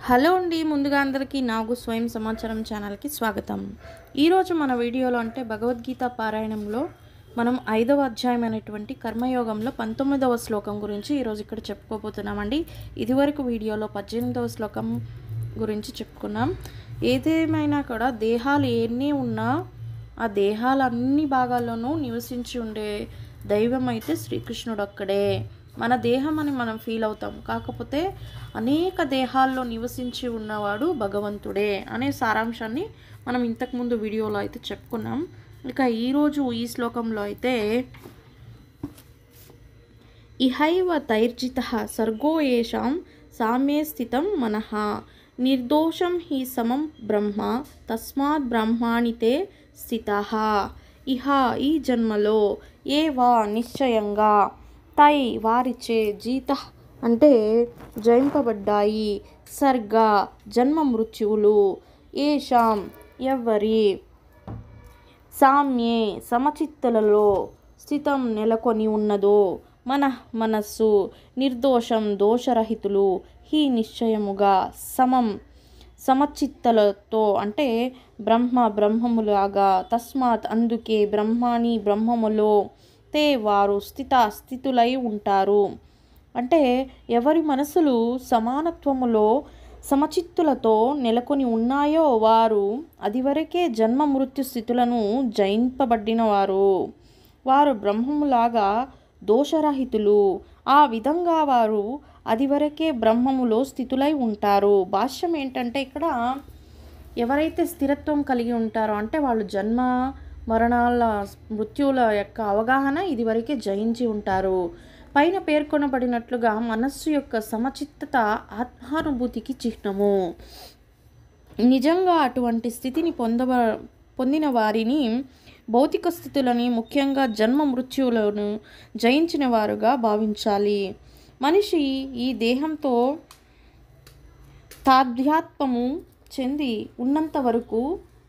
Hello అండి, ముందుగా అందరికీ నాగు స్వయం సమాచారం ఛానల్కి స్వాగతం. ఈరోజు మన వీడియోలో అంటే భగవద్గీత పారాయణంలో మనం 5వ అధ్యాయం అయినటువంటి కర్మయోగంలో 19వ శ్లోకం గురించి ఈరోజు ఇక్కడ చెప్పుకోబోతున్నామండి. ఇదివరకు వీడియోలో 18వ శ్లోకం గురించి చెప్పుకున్నాం. ఏదేమైనా కూడా దేహాలు ఎన్ని ఉన్నా ఆ దేహాల అన్ని భాగాల్లోనూ నివసించి ఉండే దైవం అయితే శ్రీకృష్ణుడు ఒక్కడే. మన దేహం అని మనం ఫీల్ అవుతాం, కాకపోతే అనేక దేహాల్లో నివసించి ఉన్నవాడు భగవంతుడే అనే సారాంశాన్ని మనం ఇంతకుముందు వీడియోలో అయితే చెప్పుకున్నాం. ఇక ఈరోజు ఈ శ్లోకంలో అయితే ఇహైవ తైర్జిత సర్గో ఏషాం సామ్యే స్థితం మనః నిర్దోషం హి సమం బ్రహ్మ తస్మాత్ బ్రహ్మాణితే స్థితః. ఇహ ఈ జన్మలో ఏవా నిశ్చయంగా తై వారిచే జీత అంటే జయింపబడ్డాయి, సర్గ జన్మ మృత్యువులు, ఏషాం ఎవ్వరి, సామ్యే సమచిత్తులలో, స్థితం నెలకొని ఉన్నదో, మనస్సు, నిర్దోషం దోషరహితులు, హి నిశ్చయముగా, సమం సమచిత్తలతో అంటే బ్రహ్మములాగా, తస్మాత్ అందుకే, బ్రహ్మాని బ్రహ్మములో, తే వారు స్థితులై ఉంటారు. అంటే ఎవరి మనసులు సమానత్వములో సమచిత్తులతో నెలకొని ఉన్నాయో వారు అదివరకే జన్మ మృత్యు స్థితులను జయింపబడినవారు. వారు బ్రహ్మములాగా దోషరహితులు. ఆ విధంగా వారు అదివరకే బ్రహ్మములో స్థితులై ఉంటారు. భాష్యం ఏంటంటే ఇక్కడ ఎవరైతే స్థిరత్వం కలిగి ఉంటారో అంటే వాళ్ళు జన్మ మరణాల మృత్యువుల యొక్క అవగాహన ఇదివరకే జయించి ఉంటారు. పైన పేర్కొనబడినట్లుగా మనస్సు యొక్క సమచిత్తత ఆత్మానుభూతికి చిహ్నము. నిజంగా అటువంటి స్థితిని పొందిన వారిని భౌతిక స్థితులని, ముఖ్యంగా జన్మ మృత్యువులను జయించిన వారుగా భావించాలి. మనిషి ఈ దేహంతో తాదాత్మ్యము చెంది ఉన్నంత వరకు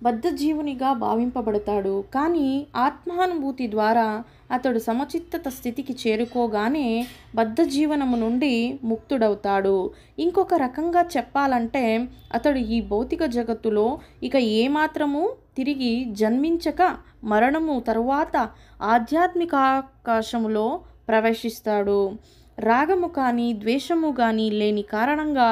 బద్ధజీవునిగా భావింపబడతాడు. కానీ ఆత్మానుభూతి ద్వారా అతడు సమచిత్తత స్థితికి చేరుకోగానే బద్ధజీవనము నుండి ముక్తుడవుతాడు. ఇంకొక రకంగా చెప్పాలంటే అతడు ఈ భౌతిక జగత్తులో ఇక ఏమాత్రము తిరిగి జన్మించక మరణము తరువాత ఆధ్యాత్మిక ఆకాశములో ప్రవేశిస్తాడు. రాగము కానీ ద్వేషము కానీ లేని కారణంగా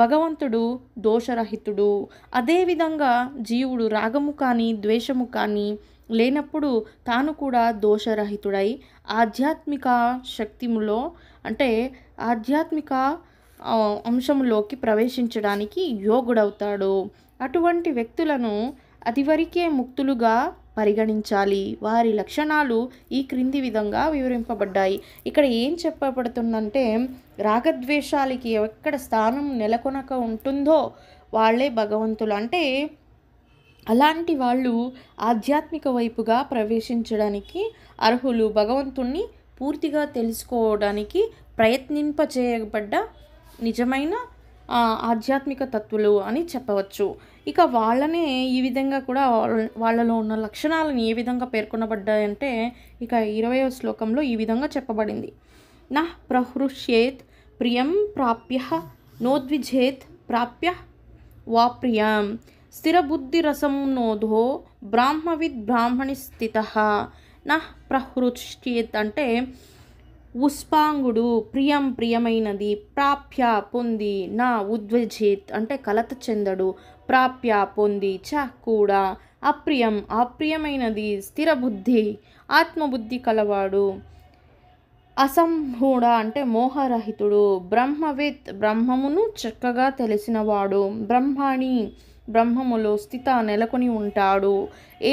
భగవంతుడు దోషరహితుడు. అదేవిధంగా జీవుడు రాగము కానీ ద్వేషము కానీ లేనప్పుడు తాను కూడా దోషరహితుడై ఆధ్యాత్మిక శక్తిములో అంటే ఆధ్యాత్మిక అంశంలోకి ప్రవేశించడానికి యోగుడవుతాడు. అటువంటి వ్యక్తులను అదివరకే ముక్తులుగా పరిగణించాలి. వారి లక్షణాలు ఈ క్రింది విధంగా వివరింపబడ్డాయి. ఇక్కడ ఏం చెప్పబడుతుందంటే రాగద్వేషాలకి ఎక్కడ స్థానం నెలకొనక ఉంటుందో వాళ్ళే భగవంతులు. అంటే అలాంటి వాళ్ళు ఆధ్యాత్మిక వైపుగా ప్రవేశించడానికి అర్హులు. భగవంతుణ్ణి పూర్తిగా తెలుసుకోవడానికి ప్రయత్నింపచేయబడ్డ నిజమైన ఆధ్యాత్మిక తత్వులు అని చెప్పవచ్చు. ఇక వాళ్ళనే ఈ విధంగా కూడా వాళ్ళలో ఉన్న లక్షణాలను ఏ విధంగా పేర్కొనబడ్డాయంటే ఇక 20వ శ్లోకంలో ఈ విధంగా చెప్పబడింది. నః ప్రహృష్యేత్ ప్రియం ప్రాప్య నోద్విజేత్ ప్రాప్య వాప్రియం స్థిరబుద్ధిరసంనోధో బ్రాహ్మవిద్ బ్రాహ్మణి స్థితః. నః ప్రహృష్యేత్ అంటే ఉస్పాంగుడు, ప్రియమైనది, ప్రాప్య పొంది, నా ఉద్విజేత్ అంటే కలత చెందడు, ప్రాప్య పొంది, చ కూడా, అప్రియమైనది, స్థిరబుద్ధి ఆత్మబుద్ధి కలవాడు, అసంహూడ అంటే మోహరహితుడు, బ్రహ్మవిత్ బ్రహ్మమును చక్కగా తెలిసినవాడు, బ్రహ్మాణి బ్రహ్మములో స్థిత నెలకొని ఉంటాడు.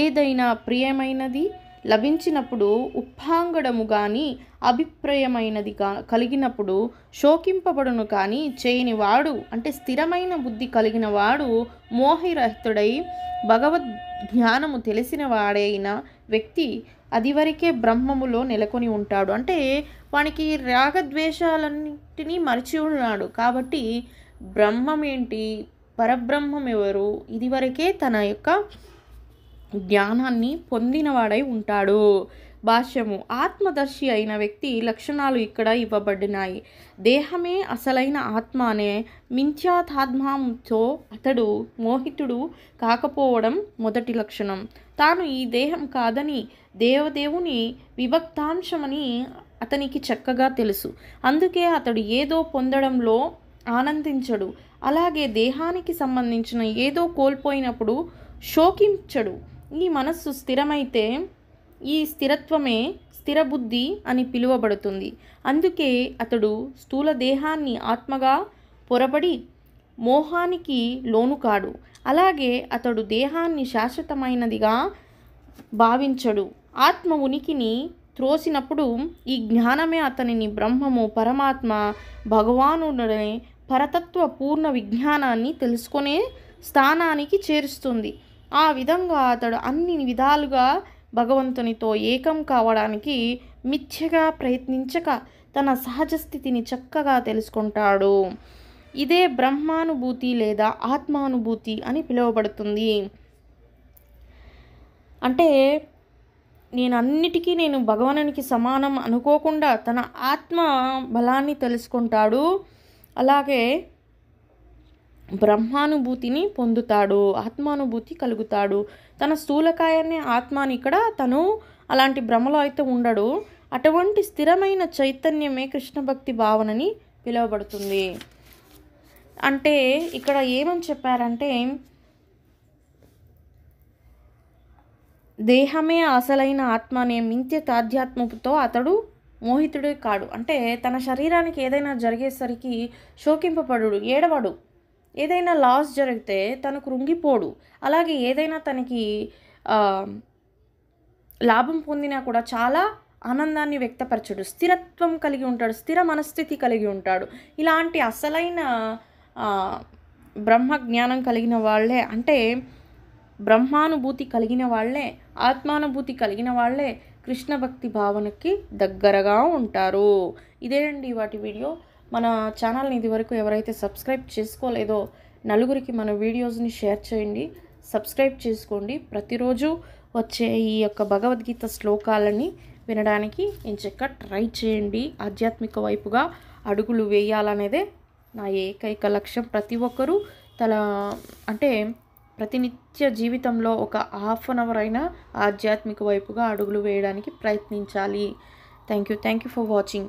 ఏదైనా ప్రియమైనది లభించినప్పుడు ఉప్పాంగడము కానీ అభిప్రాయమైనది కలిగినప్పుడు శోకింపబడును కానీ చేయనివాడు అంటే స్థిరమైన బుద్ధి కలిగిన వాడు మోహరహితుడై భగవద్ జ్ఞానము తెలిసిన వాడైన వ్యక్తి అదివరకే బ్రహ్మములో నెలకొని ఉంటాడు. అంటే వానికి రాగద్వేషాలన్నింటినీ మరిచి ఉన్నాడు. కాబట్టి బ్రహ్మం ఏంటి, పరబ్రహ్మం ఎవరు, ఇదివరకే తన యొక్క జ్ఞానాన్ని పొందినవాడై ఉంటాడు. భాష్యము. ఆత్మదర్శి అయిన వ్యక్తి లక్షణాలు ఇక్కడ ఇవ్వబడినాయి. దేహమే అసలైన ఆత్మ అనే మిథ్యాతాత్మ్యంతో అతడు మోహితుడు కాకపోవడం మొదటి లక్షణం. తాను ఈ దేహం కాదని, దేవదేవుని విభక్తాంశమని అతనికి చక్కగా తెలుసు. అందుకే అతడు ఏదో పొందడంలో ఆనందించడు. అలాగే దేహానికి సంబంధించిన ఏదో కోల్పోయినప్పుడు శోకించడు. ఈ మనస్సు స్థిరమైతే ఈ స్థిరత్వమే స్థిరబుద్ధి అని పిలువబడుతుంది. అందుకే అతడు స్థూల దేహాన్ని ఆత్మగా పొరబడి మోహానికి లోను కాడు. అలాగే అతడు దేహాన్ని శాశ్వతమైనదిగా భావించడు. ఆత్మ ఉనికిని త్రోసినప్పుడు ఈ జ్ఞానమే అతనిని బ్రహ్మము, పరమాత్మ, భగవానుడనే పరతత్వ పూర్ణ విజ్ఞానాన్ని తెలుసుకునే స్థానానికి చేరుస్తుంది. ఆ విధంగా అతడు అన్ని విధాలుగా భగవంతునితో ఏకం కావడానికి మిథ్యగా ప్రయత్నించక తన సహజ స్థితిని చక్కగా తెలుసుకుంటాడు. ఇదే బ్రహ్మానుభూతి లేదా ఆత్మానుభూతి అని పిలువబడుతుంది. అంటే నేను భగవానునికి సమానం అనుకోకుండా తన ఆత్మ బలాన్ని తెలుసుకుంటాడు. అలాగే బ్రహ్మానుభూతిని పొందుతాడు, ఆత్మానుభూతి కలుగుతాడు. తన స్థూలకాయాన్ని ఆత్మని ఇక్కడ తను అలాంటి భ్రమలో అయితే ఉండడు. అటువంటి స్థిరమైన చైతన్యమే కృష్ణ భక్తి భావనని పిలువబడుతుంది. అంటే ఇక్కడ ఏమని చెప్పారంటే, దేహమే అసలైన ఆత్మ అనే మిథ్య తాధ్యాత్మతో అతడు మోహితుడే కాడు. అంటే తన శరీరానికి ఏదైనా జరిగేసరికి శోకింపబడు, ఏడవడు. ఏదైనా లాస్ జరిగితే తను కృంగిపోడు. అలాగే ఏదైనా తనకి లాభం పొందినా కూడా చాలా ఆనందాన్ని వ్యక్తపరచడు. స్థిరత్వం కలిగి ఉంటాడు, స్థిర మనస్థితి కలిగి ఉంటాడు. ఇలాంటి అసలైన బ్రహ్మ జ్ఞానం కలిగిన వాళ్ళే, అంటే బ్రహ్మానుభూతి కలిగిన వాళ్ళే, ఆత్మానుభూతి కలిగిన వాళ్ళే కృష్ణ భక్తి భావనకి దగ్గరగా ఉంటారు. ఇదేనండి వాటి వీడియో. మన ఛానల్ని ఇదివరకు ఎవరైతే సబ్స్క్రైబ్ చేసుకోలేదో నలుగురికి మన వీడియోస్ని షేర్ చేయండి, సబ్స్క్రైబ్ చేసుకోండి. ప్రతిరోజు వచ్చే ఈ యొక్క భగవద్గీత శ్లోకాలని వినడానికి ఎంచక్కా ట్రై చేయండి. ఆధ్యాత్మిక వైపుగా అడుగులు వేయాలనేదే నా ఏకైక లక్ష్యం. ప్రతి ఒక్కరూ ప్రతినిత్య జీవితంలో ఒక హాఫ్ అన్ అవర్ అయినా ఆధ్యాత్మిక వైపుగా అడుగులు వేయడానికి ప్రయత్నించాలి. Thank you for watching.